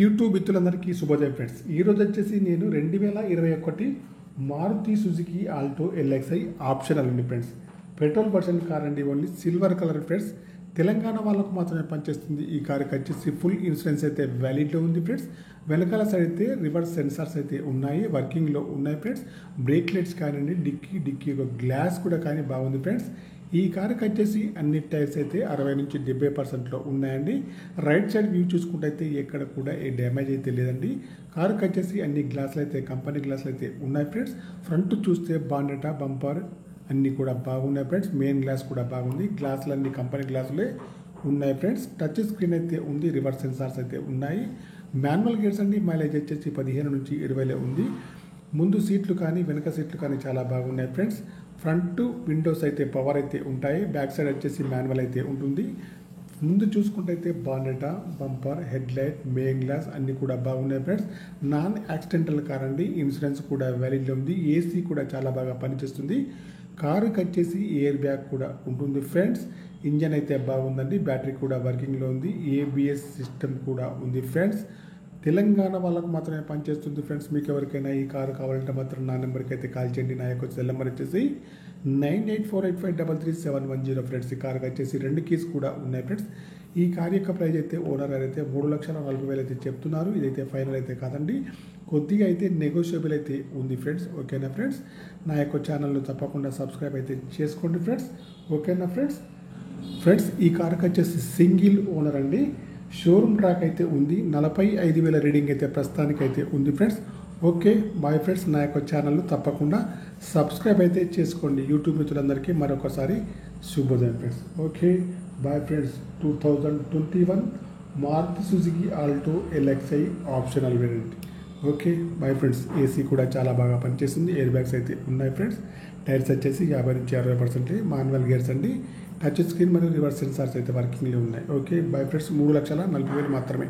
YouTube మిత్రులందరికీ శుభోదయం friends. ఈరోజు వచ్చేసి నేను 2021 Maruti Suzuki Alto LXI optional ఉంది ఫ్రెండ్స్. పెట్రోల్ వర్షన్ కార్ అండి, only silver colour friends. Telangana వాళ్ళకు మాత్రమే పనిచేస్తుంది. ఈ కార్కి వచ్చేసి ఫుల్ ఇన్సూరెన్స్ అయితే వ్యాలిడ్లో ఉంది ఫ్రెండ్స్. వెనకాల సైడ్ అయితే రివర్స్ సెన్సార్స్ అయితే ఉన్నాయి, వర్కింగ్లో ఉన్నాయి ఫ్రెండ్స్. బ్రేక్ లైట్స్ కానివ్వండి, డిక్కీ ఒక గ్లాస్ కూడా కానీ బాగుంది ఫ్రెండ్స్. ఈ కారుకి వచ్చేసి అన్ని టైర్స్ అయితే 60 నుంచి 70% ఉన్నాయండి. రైట్ సైడ్ వ్యూ చూసుకుంటే అయితే ఎక్కడ కూడా ఏ డ్యామేజ్ అయితే లేదండి. కారుకి వచ్చేసి అన్ని గ్లాసులు అయితే కంపెనీ గ్లాసులు అయితే ఉన్నాయి ఫ్రెండ్స్. ఫ్రంట్ చూస్తే బానెట్, బంపర్ అన్నీ కూడా బాగున్నాయి ఫ్రెండ్స్. మెయిన్ గ్లాస్ కూడా బాగుంది. గ్లాసులు అన్ని కంపెనీ గ్లాసులే ఉన్నాయి ఫ్రెండ్స్. టచ్ స్క్రీన్ అయితే ఉంది, రివర్స్ సెన్సార్స్ అయితే ఉన్నాయి. మాన్యువల్ గేర్స్ అండి. మైలేజ్ వచ్చేసి 15 నుంచి 20 ఉంది. ముందు సీట్లు కానీ వెనక సీట్లు కానీ చాలా బాగున్నాయి ఫ్రెండ్స్. ఫ్రంట్ విండోస్ అయితే పవర్ అయితే ఉంటాయి. బ్యాక్ సైడ్ వచ్చేసి మాన్యువల్ అయితే ఉంటుంది. ముందు చూసుకుంటే అయితే bonnet, bumper, head light, main glass అన్నీ కూడా బాగున్నాయి ఫ్రెండ్స్. నాన్ యాక్సిడెంటల్ కార్ అండి. ఇన్సూరెన్స్ కూడా వ్యాలిడ్లో ఉంది. ఏసీ కూడా చాలా బాగా పనిచేస్తుంది. కారుకి వచ్చేసి ఎయిర్ బ్యాగ్ కూడా ఉంటుంది ఫ్రెండ్స్. ఇంజన్ అయితే బాగుందండి. బ్యాటరీ కూడా వర్కింగ్లో ఉంది. ABS సిస్టమ్ కూడా ఉంది ఫ్రెండ్స్. తెలంగాణ వాళ్ళకు మాత్రమే పనిచేస్తుంది ఫ్రెండ్స్. మీకు ఎవరికైనా ఈ కారు కావాలంటే మాత్రం నా నెంబర్కి అయితే కాల్ చేయండి. నా యొక్క సెల్ నెంబర్ వచ్చేసి 9848533710 ఫ్రెండ్స్. ఈ కారుకి వచ్చేసి 2 కీస్ కూడా ఉన్నాయి ఫ్రెండ్స్. ఈ కార్ యొక్క ప్రైస్ అయితే ఓనర్ గారు అయితే 3,40,000 అయితే చెప్తున్నారు. ఇదైతే ఫైనల్ అయితే కాదండి, కొద్దిగా అయితే నెగోషియబుల్ అయితే ఉంది ఫ్రెండ్స్. ఓకేనా ఫ్రెండ్స్, నా యొక్క ఛానల్ను తప్పకుండా సబ్స్క్రైబ్ అయితే చేసుకోండి ఫ్రెండ్స్. ఓకేనా ఫ్రెండ్స్. ఈ కారుకి వచ్చేసి సింగిల్ ఓనర్ అండి. షోరూమ్ ట్రాక్ అయితే ఉంది. 45,000 రీడింగ్ అయితే ప్రస్తుతానికి అయితే ఉంది ఫ్రెండ్స్. Okay bye friends. నా యొక్క ఛానల్ను తప్పకుండా సబ్స్క్రైబ్ అయితే చేసుకోండి. యూట్యూబ్ మిత్రులందరికీ మరొకసారి శుభోదయం friends. Okay bye friends. 2021 Maruti Suzuki Alto LXI optional variant. Okay bye friends. AC కూడా చాలా బాగా పనిచేస్తుంది. ఎయిర్ బ్యాగ్స్ అయితే ఉన్నాయి ఫ్రెండ్స్. టైర్స్ వచ్చేసి 50 నుంచి 60%. మాన్యువల్ గేర్స్ అండి. టచ్ స్క్రీన్ మరియు రివర్స్ సెన్సార్స్ అయితే వర్కింగ్లో ఉన్నాయి. Okay bye friends. 3,40,000 మాత్రమే.